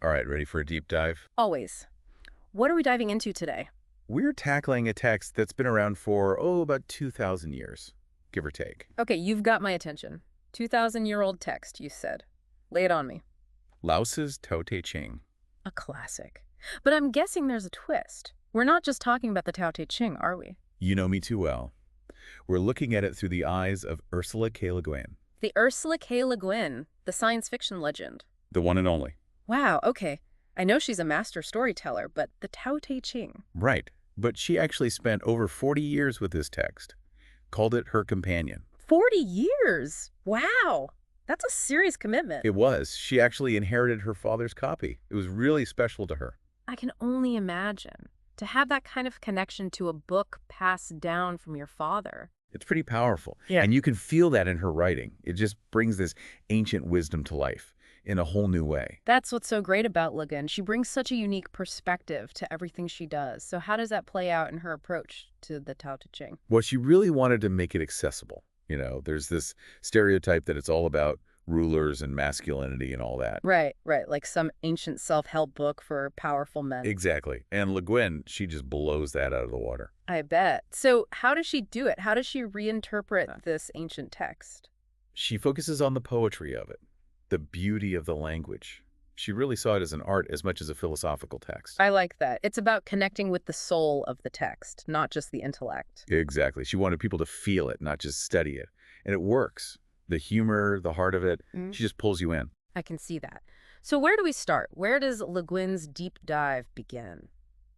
All right, ready for a deep dive? Always. What are we diving into today? We're tackling a text that's been around for, about 2,000 years, give or take. Okay, you've got my attention. 2,000-year-old text, you said. Lay it on me. Lao Tzu's Tao Te Ching. A classic. But I'm guessing there's a twist. We're not just talking about the Tao Te Ching, are we? You know me too well. We're looking at it through the eyes of Ursula K. Le Guin, The Ursula K. Le Guin, the science fiction legend. the one and only. Wow, okay. I know she's a master storyteller, but the Tao Te Ching. Right, but she actually spent over 40 years with this text, called it her companion. 40 years! Wow! That's a serious commitment. It was. She actually inherited her father's copy. It was really special to her. I can only imagine. To have that kind of connection to a book passed down from your father. It's pretty powerful. Yeah. And you can feel that in her writing. It just brings this ancient wisdom to life in a whole new way. That's what's so great about Le Guin. She brings such a unique perspective to everything she does. So how does that play out in her approach to the Tao Te Ching? Well, she really wanted to make it accessible. There's this stereotype that it's all about rulers and masculinity and all that. Right, like some ancient self-help book for powerful men. Exactly. And Le Guin, she just blows that out of the water. I bet. So how does she do it? How does she reinterpret this ancient text? She focuses on the poetry of it, the beauty of the language. She really saw it as an art as much as a philosophical text. I like that. It's about connecting with the soul of the text, not just the intellect. Exactly. She wanted people to feel it, not just study it. And it works. The humor, the heart of it, she just pulls you in. I can see that. So where do we start? Where does Le Guin's deep dive begin?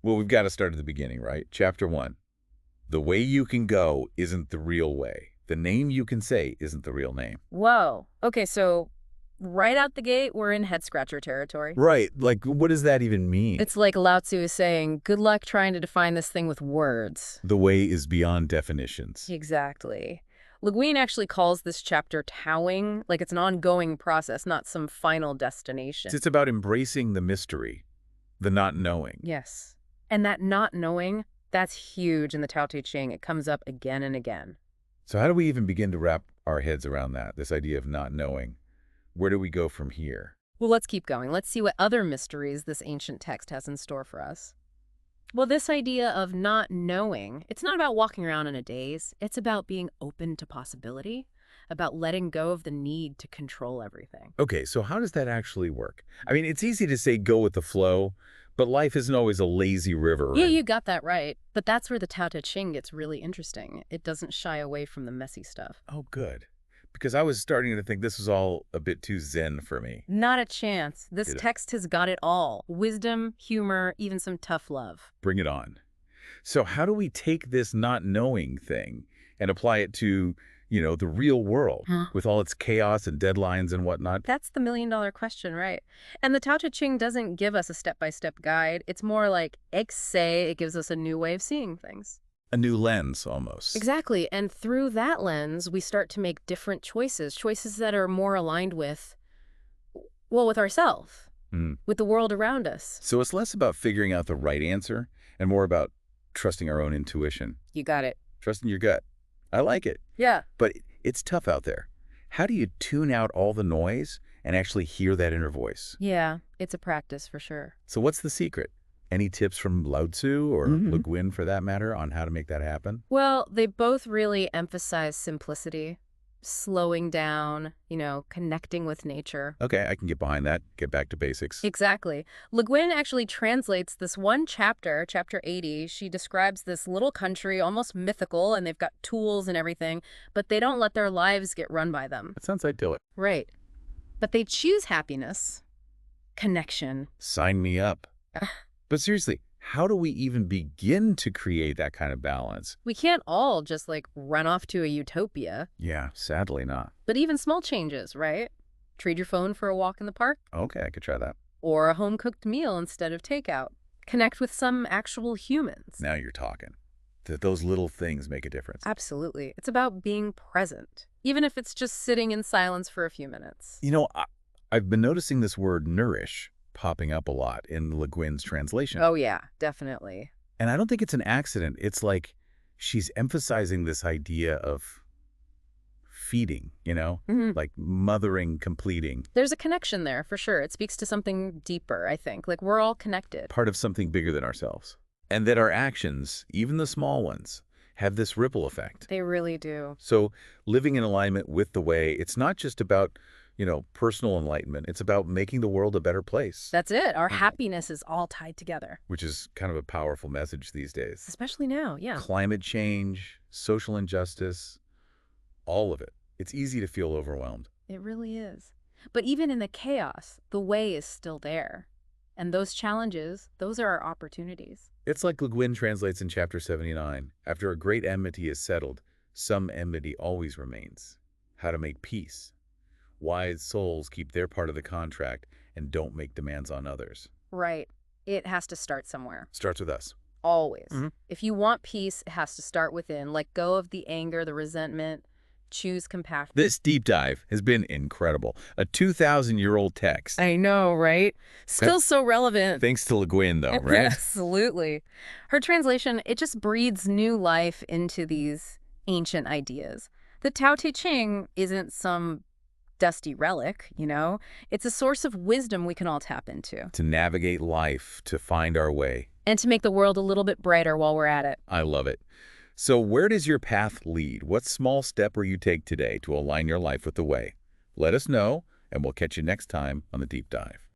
Well, we've got to start at the beginning, right? Chapter 1. The way you can go isn't the real way. The name you can say isn't the real name. Whoa. Okay, so right out the gate, we're in head-scratcher territory. Right. Like, what does that even mean? It's like Lao Tzu is saying, good luck trying to define this thing with words. The way is beyond definitions. Exactly. Le Guin actually calls this chapter Taoing, like it's an ongoing process, not some final destination. It's about embracing the mystery, the not knowing. Yes. And that not knowing, that's huge in the Tao Te Ching. It comes up again and again. So how do we even begin to wrap our heads around that, this idea of not knowing? Where do we go from here? Well, let's keep going. Let's see what other mysteries this ancient text has in store for us. Well, this idea of not knowing, it's not about walking around in a daze. It's about being open to possibility, about letting go of the need to control everything. Okay, so how does that actually work? I mean, it's easy to say go with the flow, but life isn't always a lazy river. Yeah, you got that right. But that's where the Tao Te Ching gets really interesting. It doesn't shy away from the messy stuff. Oh, good. Because I was starting to think this was all a bit too zen for me. Not a chance. This Did it? text has got it all. Wisdom, humor, even some tough love. Bring it on. So how do we take this not knowing thing and apply it to, the real world with all its chaos and deadlines and whatnot? That's the million-dollar question, right? And the Tao Te Ching doesn't give us a step-by-step guide. It's more like it gives us a new way of seeing things. A new lens, almost. Exactly. And through that lens, we start to make different choices that are more aligned with, with ourselves, with the world around us. So it's less about figuring out the right answer and more about trusting our own intuition. You got it. Trusting your gut. I like it. Yeah. But it's tough out there. How do you tune out all the noise and actually hear that inner voice? Yeah, it's a practice for sure. So what's the secret? Any tips from Lao Tzu or Le Guin, for that matter, on how to make that happen? Well, they both really emphasize simplicity, slowing down, connecting with nature. Okay, I can get behind that. Get back to basics. Exactly. Le Guin actually translates this one chapter, chapter 80. She describes this little country, almost mythical, and they've got tools and everything, but they don't let their lives get run by them. That sounds idyllic. Right. But they choose happiness, connection. Sign me up. But seriously, how do we even begin to create that kind of balance? We can't all just run off to a utopia, Yeah, sadly not. but even small changes, right? Trade your phone for a walk in the park Okay, I could try that. or a home-cooked meal instead of takeout. Connect with some actual humans. Now you're talking. Those little things make a difference. Absolutely. It's about being present, even if it's just sitting in silence for a few minutes. I've been noticing this word nourish popping up a lot in Le Guin's translation. Oh, yeah, definitely. And I don't think it's an accident. It's like she's emphasizing this idea of feeding, Hmm. like mothering, completing, There's a connection there, for sure. It speaks to something deeper, I think. Like, we're all connected. part of something bigger than ourselves. And that our actions, even the small ones, have this ripple effect. They really do. So living in alignment with the way, it's not just about, personal enlightenment. It's about making the world a better place, That's it. Our happiness is all tied together, which is kind of a powerful message these days. especially now. Yeah. Climate change, social injustice, all of it. It's easy to feel overwhelmed. It really is. But even in the chaos, the way is still there. And those challenges, those are our opportunities. It's like Guin translates in chapter 79. After a great enmity is settled, some enmity always remains. How to make peace. Wise souls keep their part of the contract and don't make demands on others. Right. It has to start somewhere. Starts with us. Always. Mhm. If you want peace, it has to start within. Let go of the anger, the resentment. Choose compassion. This deep dive has been incredible. A 2,000-year-old text. I know, right? Still so relevant. Thanks to Le Guin, though, right? Absolutely. Her translation, it just breathes new life into these ancient ideas. The Tao Te Ching isn't some dusty relic, It's a source of wisdom we can all tap into. To navigate life, to find our way. And to make the world a little bit brighter while we're at it. I love it. So where does your path lead? What small step will you take today to align your life with the way? Let us know, and we'll catch you next time on The Deep Dive.